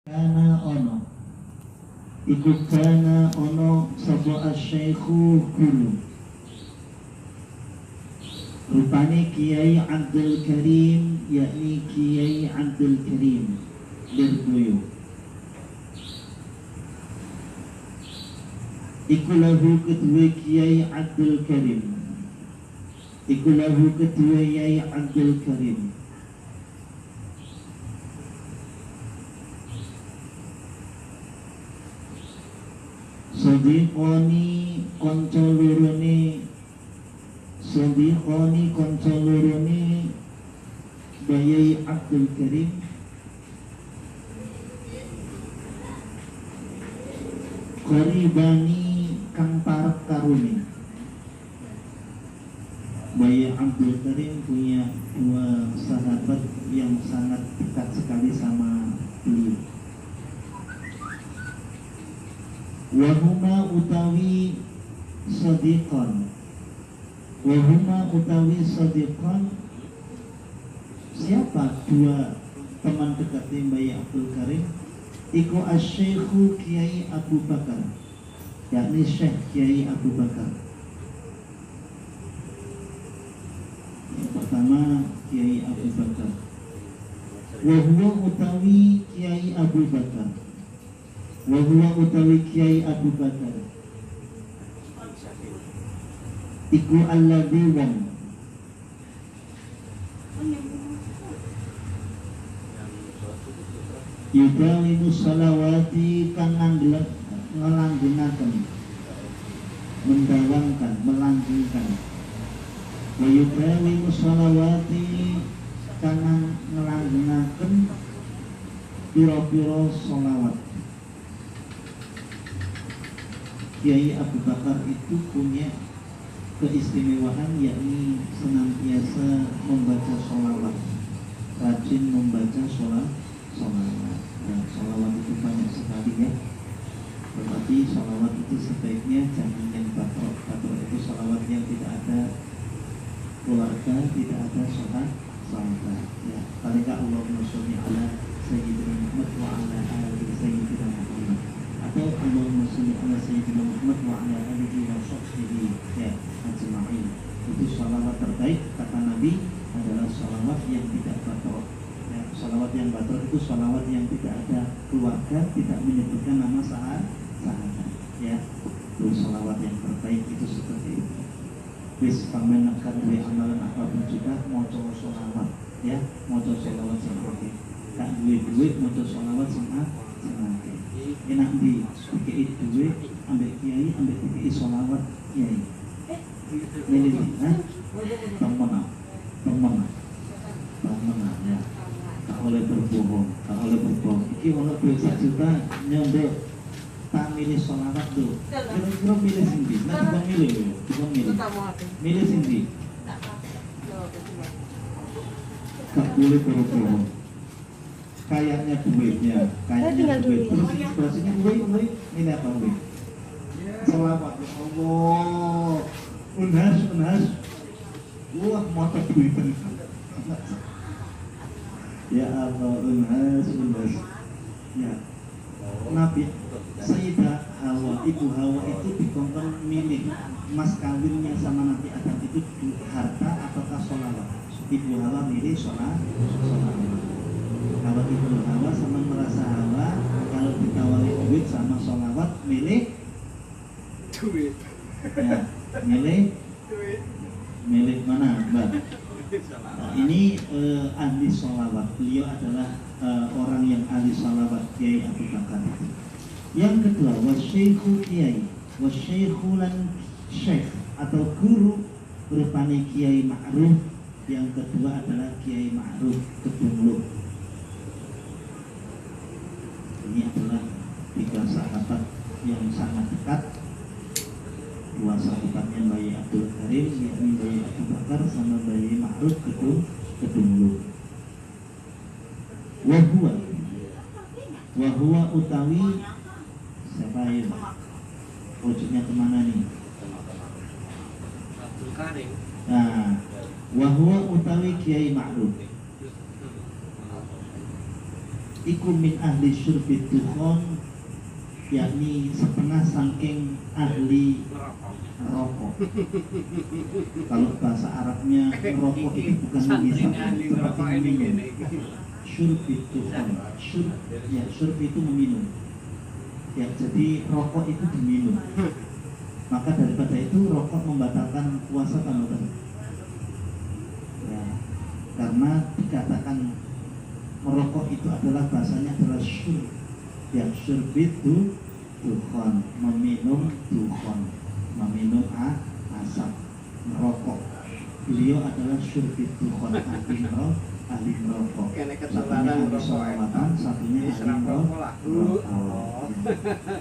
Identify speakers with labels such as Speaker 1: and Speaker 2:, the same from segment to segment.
Speaker 1: Kana ono iku kana ono sapa asy-syaikhu guru rupane Kiai Abdul Karim, yakni Kiai Abdul Karim Lirboyo. Iku lahu kedua Kiai Abdul Karim, iku lahu kedua Kiai Abdul Karim. Sadiqoni konco lurune, Sadiqoni konco lurune Kiai Abdul Karim Qaribani kang parek karune. Kiai Abdul Karim punya dua sahabat yang sangat dekat sekali sama beliau. Wahuma utawi sadiqan, wahuma utawi sadiqan. Siapa dua teman dekatnya Kiai Abdul Karim? Iku asy-syaikhu Kiai Abu Bakar, yakni Syekh Kiai Abu Bakar. Yang pertama Kiai Abu Bakar. Wahuma utawi Kiai Abu Bakar, wahuma utawi Kiai Abu Bakar iku alladzi wong yudawimu salawati kang ngelanggengaken, mendawangkan, melanggengkan. Wa yudawimu salawati kang ngelanggengaken pira-pira sholawat. Kiai Abu Bakar itu punya keistimewaan, yakni senantiasa membaca sholawat, rajin membaca sholawat. Dan sholawat itu banyak sekali ya, tetapi sholawat itu sebaiknya jangan yang batrok. Batrok itu sholawat yang tidak ada keluarga, tidak ada sholat ya. Paling Allahumma sholli ala sayyidina Muhammad wa ala ali sayyidina Muhammad, atau Allahumma sholli ala sayyidina Muhammad wa ala alihi wa sahbihi ya ajma'in. Itu sholawat terbaik kata Nabi adalah sholawat yang tidak batrok. Ya, sholawat yang batrok itu sholawat yang tidak ada keluarga, tidak menyebutkan nama sahabat ya. Itu sholawat yang terbaik itu seperti itu. Wis pamen akan duwe amalan apapun juga maca sholawat ya, maca sholawat seperti tak duwe maca sholawat semangat. Enak di dikei duwe ambek kiai, ambek dikei sholawat kiai. Milih temen ya. Tak oleh berbohong. Iki ono duit 1 juta nyondok tak milih sholawat tuh. Kira-kira milih sindi. Nah, bukan milih. Milih sindi. Gak boleh berbohong. Kayaknya duitnya, duit. Terus ekspresinya duit. Ini apa duit? Sholawat. Allah. Unhas. Wah, mata duit. Ya Allah, unhas ya. Nabi Sayyidah Hawa, Ibu Hawa itu dikongkon milih mas kawinnya sama Nabi Adam itu harta ataukah sholawat. Ibu Hawa milih sholawat. Kalau Ibu Hawa sama merasa Hawa, kalau ditawari duit sama sholawat milih duit ya, milih mana Mbak? Nah, ini ahli sholawat. Beliau adalah orang yang ahli sholawat, Kiai Abu Bakar. Yang kedua, wasyaikhu Kiai, wasyaikhu lan syekh atau guru rupane Kiai Ma'ruf. Yang kedua adalah Kiai Ma'ruf Kedungluh. Ini adalah 3 sahabat yang sangat dekat. 2 sahabatnya Kiai Abdul Karim, yakni Kiai Abu Bakar sama Kiai Ma'ruf Kedungluh. Wahua utawi siapa ini? Wujudnya kemana nih?
Speaker 2: Abdul Karim.
Speaker 1: Nah, wahua utawi Kiai Ma'ruf iku min ahli syurbid dukhon, yakni setengah saking ahli rokok. Kalau bahasa Arabnya rokok itu bukan menghisap seperti minum. Syurbid dukhon, syurb itu meminum. Ya, jadi rokok itu diminum. Maka daripada itu rokok membatalkan puasa Ramadan. Ya, karena dikatakan merokok itu adalah bahasanya adalah syurb. Ya, syurb itu dukhon, meminum dukhon, meminum asap, merokok. Beliau adalah syurb dukhon, ahli merokok. Satunya ahli sholawatan, satunya ahli merokok.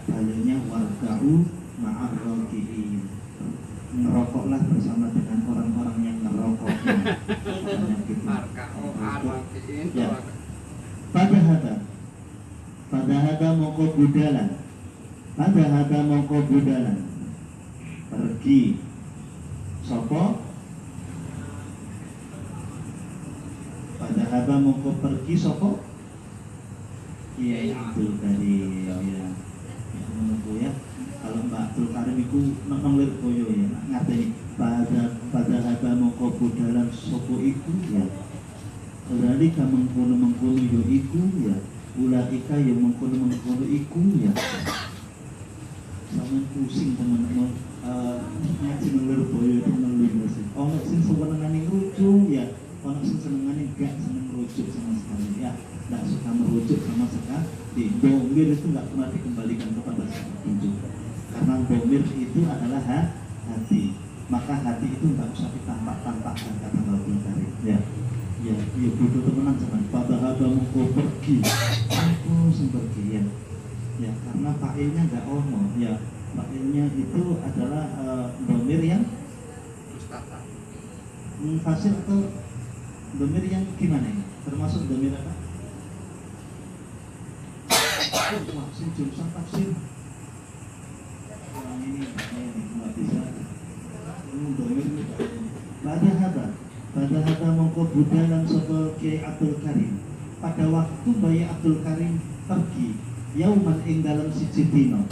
Speaker 1: Dalilnya warga'u ma'ar roki'in, merokoklah bersama dengan orang-orang yang merokok. Ya. Pada hada moko budalan, pergi sopo. Pada hada moko pergi sopo. Iya itu dari ya menunggu ya. Kalau Mbak Abdul Karim itu nonglir koyo ya, ngerti pada hada moko budalan sopo iku ya. Berarti mengkono yo iku ya. Ulaika yang mengkono iku ya. Sampeyan pusing teman-teman ngaji nonglir koyo itu nonglir sih. Ono sing senengane lucu ya, ono sing senengane gak seneng rujuk sama sekali ya. Tidak suka merujuk sama sekali. Domir itu tidak pernah dikembalikan kepada siapapun juga. Karena domir itu adalah hati. Maka hati itu tidak usah ditampak-tampakkan kata Abdul Karim. Ya, butuh temenan zaman. Pada hada mengko pergi, aku pergi ya. Ya, karena fa'ilnya nggak ono. Ya, fa'ilnya itu adalah domir yang munfasil atau domir yang gimana ya? Termasuk domir apa? Maksud jurusan tafsir orang ini nggak bisa domir. Pada hada mongko budalan sopo Kiai Abdul Karim. Pada waktu Bayi Abdul Karim pergi, yauman ing dalam siji dino.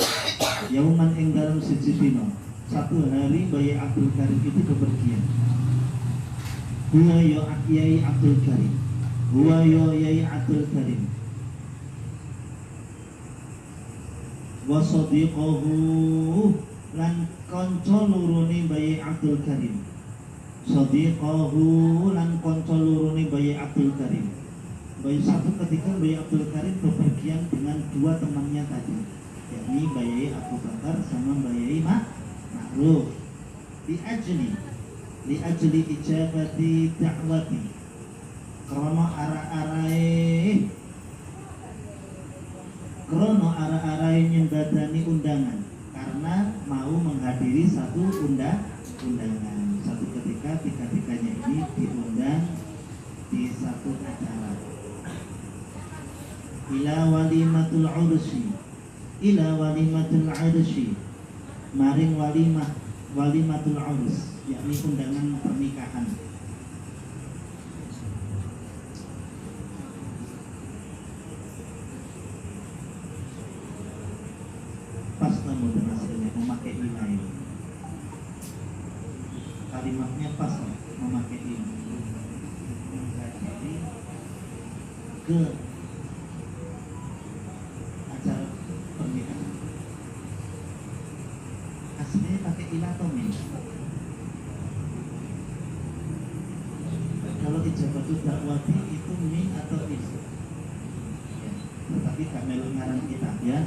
Speaker 1: Satu hari Bayi Abdul Karim itu bepergian. Huwa yo Yai Abdul Karim. Wasodiqohu lan konco luruni Bayi Abdul Karim. Sodiqohu lan konco luruni Bayi Abdul Karim. Satu ketika Bayi Abdul Karim bepergian dengan dua temannya tadi, yakni Bayi Abu Bakar sama Bayi Ma'ruf. Li ajli ijabati da'wati, krono ara-arai nyembadani undangan, karena mau menghadiri satu undangan. Satu ketika tiga-tiganya ini diundang di satu acara. Ila walimatul ursi, maring walimatul urs, yakni undangan pernikahan. Pas namun hasilnya memakai ila ini, kalimatnya pas memakai ini. Jadi ke acara pernikahan aslinya pakai ila atau min? Kalau ijabatul dakwati itu min atau is ya, tetapi gak melok ngarang kita ya,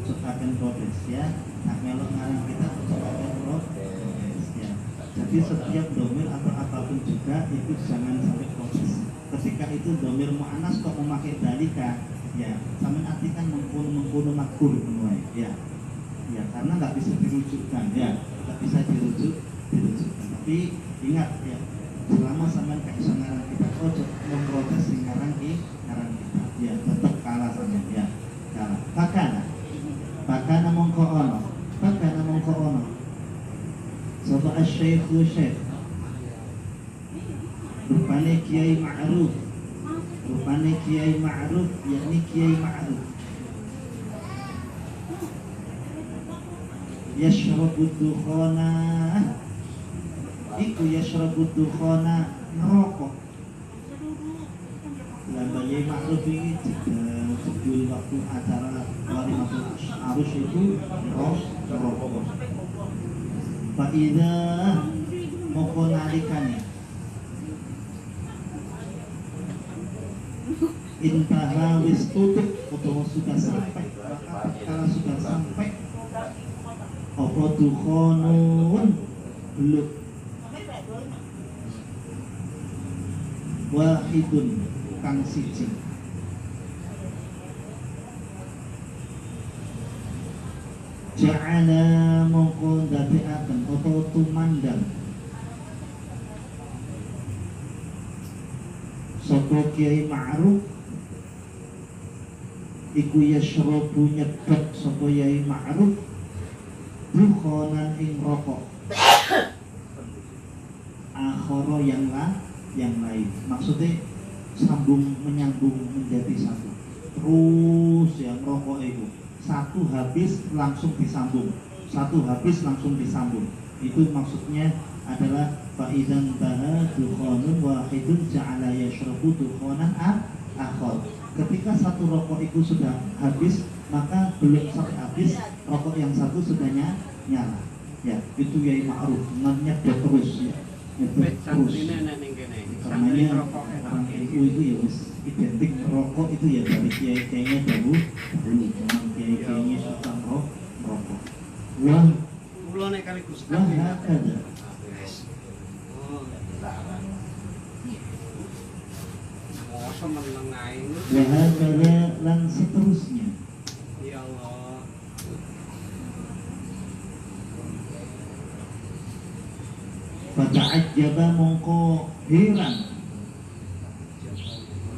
Speaker 1: sukakan proses ya, gak melok ngarang kita sukakan proses ya. Jadi setiap domir atau apapun juga itu jangan sampai proses. Ketika itu domir mu'anas kok memakai dalika ya, sampai artikan mengkono makhluk menuai ya. Ya, karena nggak bisa dirujukkan ya, nggak bisa dirujukkan. Tapi ingat ya, selama sampai nggak bisa ngarang kita, memprotes di ngarang kita, ya tetap kalah sama ya, kalah. Pakana mongko ono. Sobat Syekh rupane Kiai Ma'ruf, Rupane Kiai Ma'ruf yakni Kiai Ma'ruf yashrabu dukhana, iku yashrabu dukhana ngerokok. Kiai Ma'ruf ini judul waktu acara Walimatul Arus itu ngerokok. Fa'idha moko nalikane intaha wis tutup utawa sudah sampai, maka kalau sudah sampai apa dukhonun belum wahidun kang siji ja'ala mongko ndadekaken utawa tumandang sapa Kiai Ma'ruf iku yashrabu nyedot sapa Kiai Ma'ruf dukhonan ing rokok akhara yang lain, maksudnya sambung menyambung menjadi satu, terus yang rokok itu satu habis langsung disambung, satu habis langsung disambung. Itu maksudnya adalah fa'idan taha dukhonun wahidun ja'ala yashrabu dukhonan akhar. Ketika satu rokok itu sudah habis, maka belum sampai habis rokok yang satu sudah nyala. Ya, itu Kiai Ma'ruf nyedot terus ya. Nyedot terus. Karenanya orang itu ya wis identik rokok itu ya dari kiai-kiainya dahulu. Memang kiai-kiainya suka rokok. Wah, ada. Wahakala lan seterusnya.
Speaker 2: Ya Allah.
Speaker 1: Fata'ajjaba mongko heran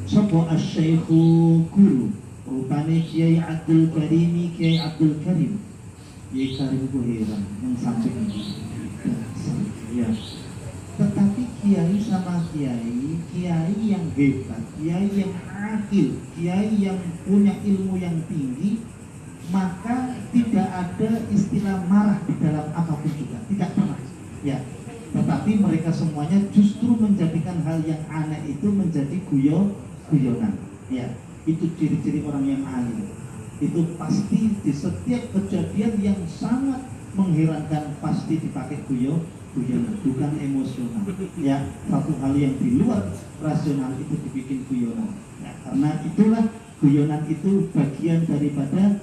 Speaker 1: sapa asy-syaikhu guru rupane Kiai Abdul Karim, Kiai Abdul Karim. Kiai Karim ku heran yang samping ini. Ya. Tetapi kiai sama kiai yang hebat, kiai yang adil, kiai yang punya ilmu yang tinggi, maka tidak ada istilah marah di dalam apapun juga, tidak pernah. Ya, tetapi mereka semuanya justru menjadikan hal yang aneh itu menjadi guyonan. Ya, itu ciri-ciri orang yang alim. Itu pasti di setiap kejadian yang sangat mengherankan pasti dipakai guyonan, bukan emosional. Ya, satu hal yang di luar rasional itu dibikin guyonan. Ya, karena itulah guyonan itu bagian daripada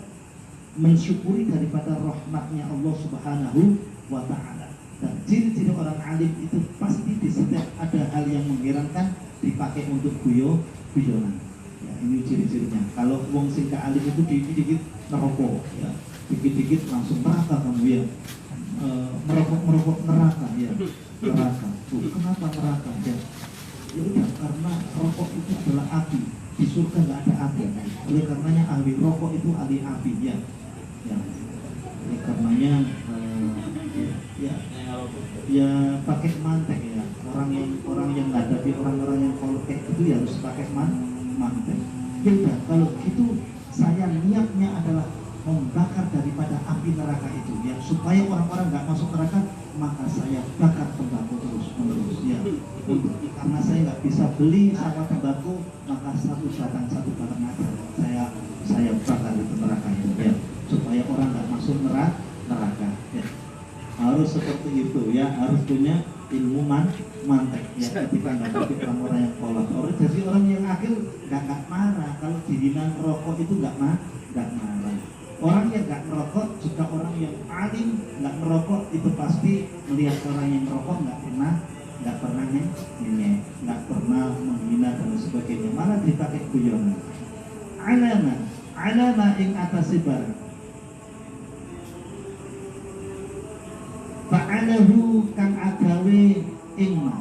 Speaker 1: mensyukuri daripada rahmatnya Allah Subhanahu wa Ta'ala. Dan ciri-ciri orang alim itu pasti di setiap ada hal yang mengherankan dipakai untuk guyonan. Ya, ini ciri-cirinya. Kalau wong sing alim itu dikit-dikit neraka, ya. Dikit-dikit langsung neraka kamu ya. Merokok neraka ya, neraka. Kenapa neraka ya? Ya udah, karena rokok itu adalah api. Di surga nggak ada api. Oleh karenanya ahli rokok itu ahli api ya. Ya. Oleh karenanya ya pakai mantek ya. Orang yang menghadapi orang-orang yang kolek itu ya harus pakai mantek. Ya udah, kalau gitu saya niatnya adalah membakar daripada api neraka itu ya, supaya orang-orang nggak masuk neraka, maka saya bakar tembakau terus-menerus ya. Karena saya nggak bisa beli sama tembakau, maka satu batang aja saya bakar di neraka itu ya, supaya orang nggak masuk neraka ya. Harus seperti itu ya, harus punya ilmu mantek ya, ketika nggak orang-orang yang kolot. Jadi orang yang akhir nggak marah kalau dihina rokok itu nggak marah. Orang yang nggak merokok, juga orang yang alim nggak merokok, itu pasti melihat orang yang merokok nggak pernah ngenyek, nggak pernah menghina dan sebagainya, malah dipakai guyonan. Alama ing atase barang. Fa'alahu kang agawe ing ma.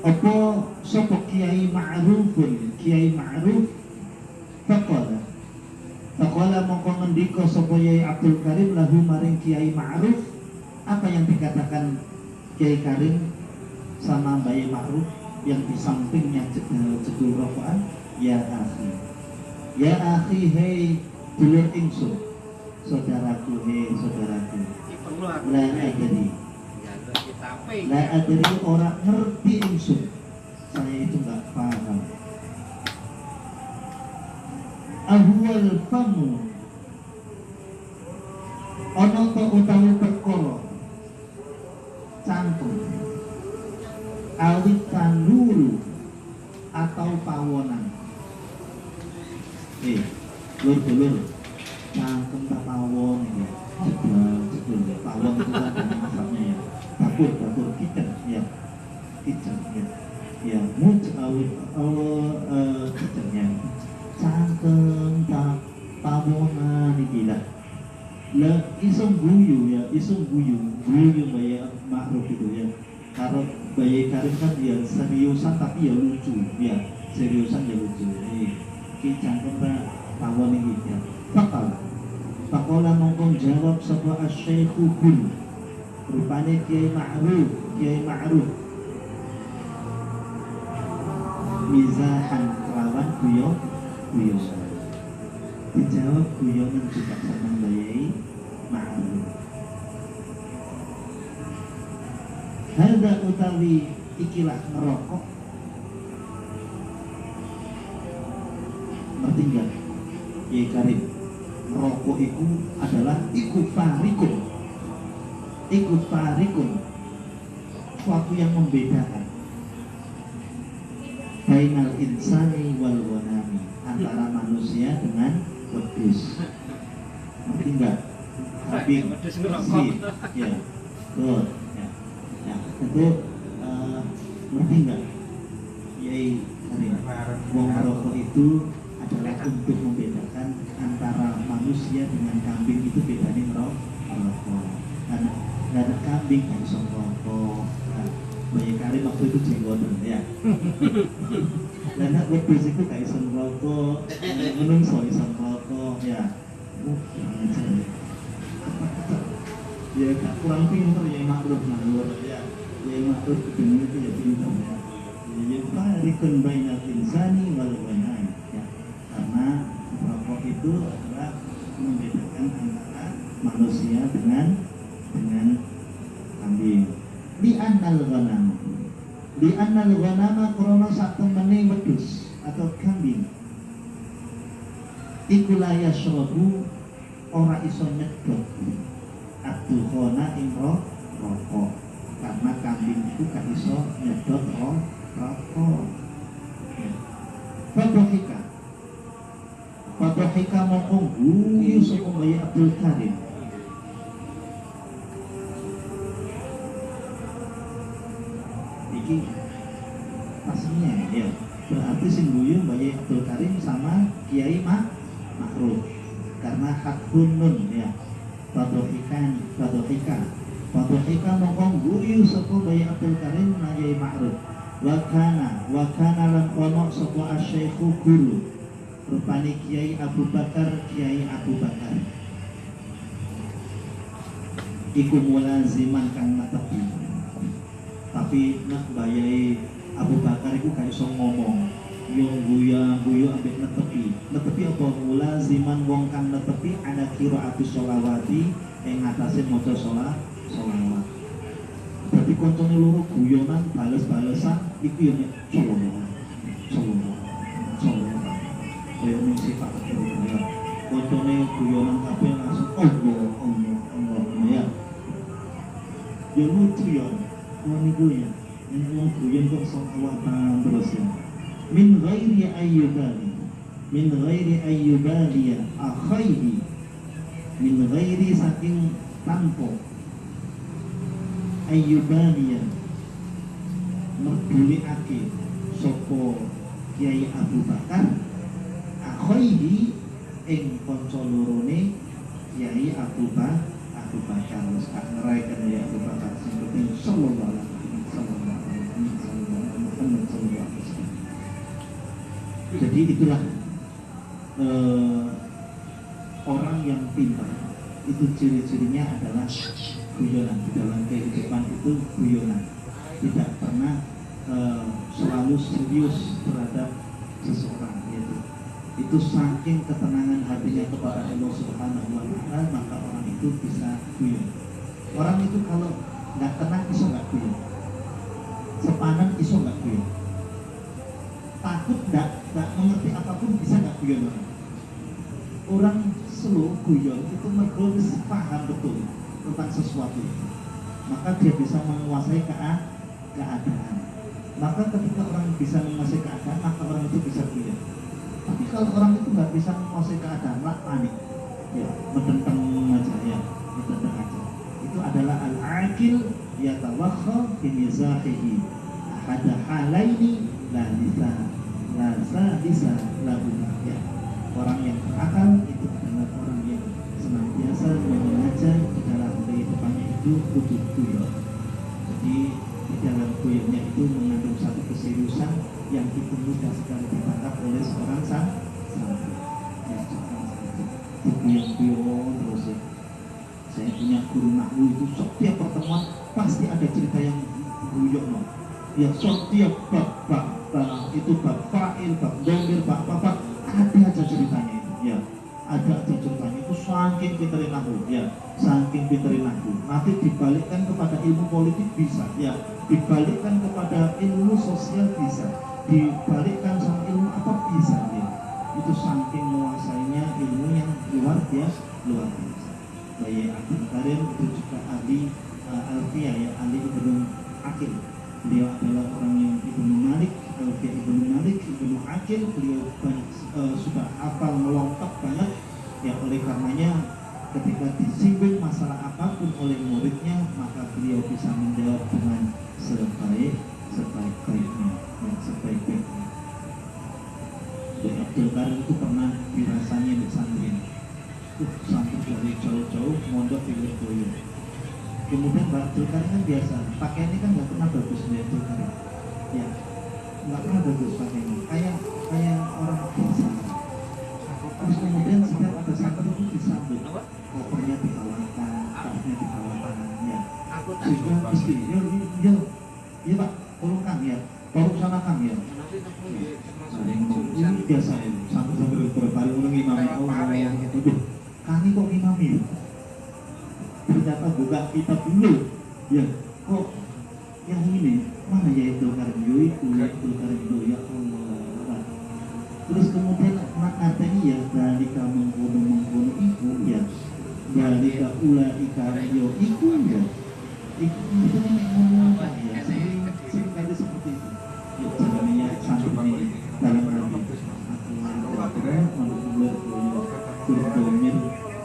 Speaker 1: Apa sapa Kiai Ma'rufun, Kiai Ma'ruf Faqala mongko ngendika sapa Kiai Abdul Karim lahu maring Kiai Ma'ruf. Apa yang dikatakan Kiai Karim sama Kiai Ma'ruf? yang di sampingnya jedul rokokan, ya akhi hei dulur ingsun, saudaraku hei saudaraku, la adri orang ngerti ingsun, saya itu nggak paham. Ahwal famu ono to utawi perkara cangkem awit tanuru atau pawonan. Lur cangkem tak pawon ya. Jedul pawon itu kan ada asapnya ya. Dapur kitchen ya. Kitchen ya. Ya muj awit kitchennya. Cangkem tak pawonan iki lah. Lah isong guyu Bayi Ma'ruf itu ya. Kalau Bayi Karim kan dia seriusan tapi ya lucu ya, seriusan ya lucu. Ki cangkem tak pawon iki ya. Pakola mongkong jawab sebuah asy-syaikhu kul. Rupane Kiai Ma'ruf. Mizahan kelawan guyon. Dijawab guyonan juga sama Bayi Ma'ruf. Hadza utawi ikilah merokok. Ngerti enggak? Kiai Karim, merokok itu adalah ikut farikun, suatu yang membedakan bainal insani wal ghanami, antara manusia dengan wedhus. Ngerti enggak? Kambing, bersih, ya, betul, ya, itu ngerti enggak? Kiai Karim, wong merokok itu adalah untuk membedakan antara manusia dengan kambing. Itu bedanya merokok. Karena kambing kan iso merokok. Bayi Karim waktu itu jenggotan ya. Karena wedhus itu gak iso merokok, menungso iso merokok ya. Ya gak kurang pintar ya Ma'ruf ya. Ya Ma'ruf itu ya pintar ya. Ya farikun bainal insani wal ghanam ya. Karena merokok itu adalah membedakan antara manusia dengan kambing. Li annal ghanama krana sak temene wedhus atau kambing iku la yasrabu ora iso nyedot ad-dukhana ing rokok, karena kambing itu gak iso nyedot rokok. Fadhika mongkong guyu sapa Bayi Abdul Karim. Iki pastinya ya. Berarti sing guyu Bayi Abdul Karim sama Kiai Ma'ruf. Karena hakun nun ya. Fadhika mongkong guyu sapa Bayi Abdul Karim lan Kiai Ma'ruf. Wa kana lan ono sapa asy-syaikhu guru. Rupane Kiai Abu Bakar iku mulaziman kang netepi. Tapi nak Bayi Abu Bakar iku gak iso ngomong, yo guyu ambek netepi apa mulaziman wong kang netepi ana qiraatus sholawati ing atase maca sholawat. Dadi koncone loro guyonan bales-balesan iku yo sallallahu yang sifat ya. Koncone guyonan kabeh langsung Allah ya. Ya lucu ya. Niku ya. Ini guyon kok sholawatan terus ya. Min ghairi ayyubali ya akhaihi. Min ghairi saking tanpa ayyubali ya merduliake sapa Kiai Abu Bakar akhaihi ing kanca lorone Kiai Abu Bakar wis gak ngereken ya Abu Bakar sing penting sallallahu alaihi wasallam. Jadi itulah orang yang pintar itu ciri-cirinya adalah guyonan. Di dalam kehidupan itu guyonan, tidak pernah selalu serius terhadap seseorang, gitu. Itu saking ketenangan hatinya kepada Allah Subhanahu wa Ta'ala, maka orang itu bisa guyon. Orang itu kalau nggak tenang iso nggak guyon, sepadan iso nggak guyon, takut nggak mengerti apapun bisa nggak guyon orang. Orang slow guyon itu mergo paham betul tentang sesuatu, maka dia bisa menguasai keadaan. Maka ketika orang bisa menguasai keadaan, maka orang itu bisa guyon. Tapi kalau orang itu nggak bisa menguasai keadaan, lah panik, ya mendentang aja, ya mendentang aja. Itu adalah al-aqil yatawakha fi mizahihi ahada halaini la bisa lahu, ya. Orang yang berakal itu adalah orang yang senantiasa mengajar di dalam kehidupannya itu kudu guyon. Jadi di dalam guyonnya itu mengandung satu keseriusan yang itu mudah sekali ditangkap oleh seorang santri. Ya, guyon terus ya. Saya punya guru nahwu itu setiap pertemuan pasti ada cerita yang guyon, ya. Setiap bab itu bab fa'il, bab dhamir, bab apa ada aja ceritanya itu, ya. Ada aja ceritanya itu, saking pinterin nahwu, ya. Saking pinterin nahwu. Nanti dibalikkan kepada ilmu politik bisa, ya. Dibalikkan kepada ilmu sosial bisa, dibalikkan sama ilmu apa bisa, ya. Itu saking menguasainya ilmu yang luar biasa. Bayi Abdul Karim itu juga ahli Alfiyah, ya, ahli Ibnu Aqil. Beliau adalah orang yang Ibnu Malik, Alfiyah Ibnu Malik, Ibnu Aqil. Beliau sudah hafal melengkap banyak, ya. Oleh karenanya ketika disinggung masalah apapun oleh muridnya, maka beliau bisa menjawab dengan sebaik-baiknya, ya, sebaik-baiknya. Bayi Abdul Karim itu pernah dirasanya di pesantren. Sampai dari jauh-jauh mondok di Lirboyo. Kemudian Mbak Abdul Karim kan biasa, pakaiannya kan nggak pernah bagus Mbak Abdul Karim, ya, nggak pernah bagus pakaiannya, kayak orang biasa. Terus kemudian setiap ada santri itu disambut, kopernya dibawakan, tasnya dibawakan, ya. Sehingga mesti, ya Pak, tolong Kang, ya, tolong sana Kang, ya. Ini biasa ya, sampai berbaring mengimami Allah. Kami kok imami, ternyata buka kitab dulu, ya. Kok yang ini mana ya itu karyo itu, ya itu karyo, ya Allah. Terus kemudian artinya ya dari kamu mengkono ibu, ya, dari kaula ikaryo iku, ya. Itu ngomong, ya, sering kali seperti itu. Ya, caranya santri dalam hati.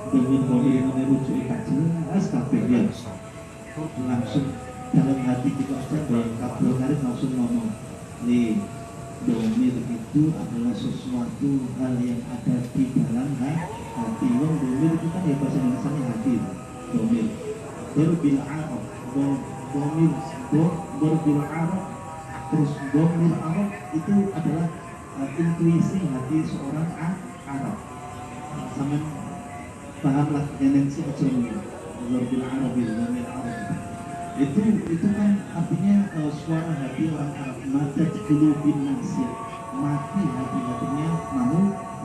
Speaker 1: Domir merujuk jelas kabeh, ya. Langsung dalam hati kita saja bahwa Abdul Karim langsung ngomong, domir itu adalah sesuatu hal yang ada di dalam hati. Domir itu kan ya bahasa Indonesia hati. Domir berbil arab, domir berbil arab, terus domir arab itu adalah intuisi hati seorang Arab. Sama pahamlah tendensi ajaran Al-Arabil Arabi, itu kan artinya suara hati orang Arab. Madat qulubin nasir, mati hati-hatinya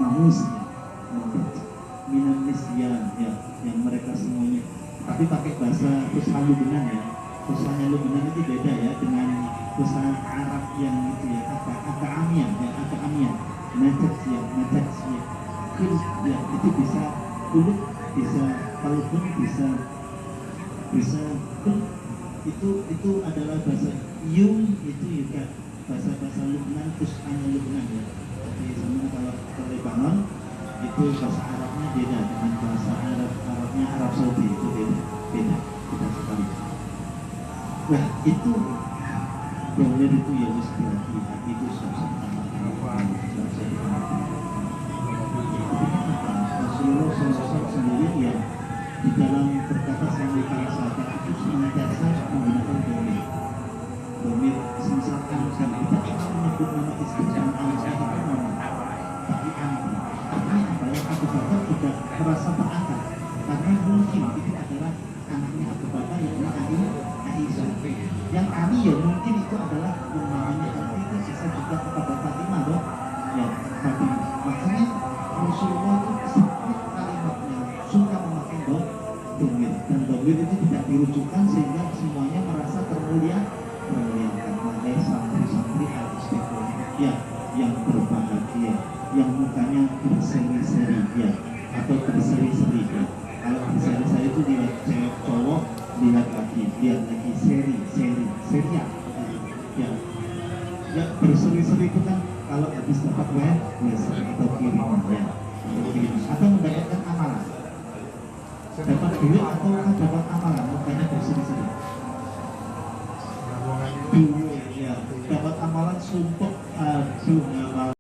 Speaker 1: manusia. Madat minan nisyan, ya, yang mereka semuanya. Tapi pakai bahasa Fusha Lubnan, ya. Fusha Lubnan itu beda, ya, dengan Fusha Arab yang itu, ya, agak amian, ya, agak amian. Madat, ya, ya, itu bisa kulit, bisa kalbun, bisa itu adalah bahasa yung, itu juga bahasa Lubnan, Fusha Lubnan, ya. Jadi sama kalau ke Lebanon itu bahasa Arabnya beda dengan bahasa Arabnya Arab Saudi, itu beda sekali. Nah itu domir itu ya wis hati itu Rasulullah SAW sendiri, ya, di dalam berkata sama para sahabat itu senantiasa menggunakan domir. Misalkan kita menyebut nama istri dan anaknya itu nama, tapi anaknya apa ya, Abu Bakar tidak merasa berakal karena mungkin itu adalah anaknya Abu Bakar, yang Aisyah. Yang Ali ya mungkin itu adalah nama rujukan sehingga semuanya merasa termuliakan. Makanya santri-santri al-istiqomah ya, yang berbahagia, yang mukanya berseri-seri ya, atau berseri-seri ya. Kalau berseri-seri itu dilihat cewek cowok, lihat lagi seri ya. Ya berseri-seri itu kan kalau habis dapat seri atau kiriman ya, atau mendapatkan amalan, dapat duit atau dapat amalan, makanya berseri-seri. Duit ya, dapat amalan sumpah, aduh ngamal.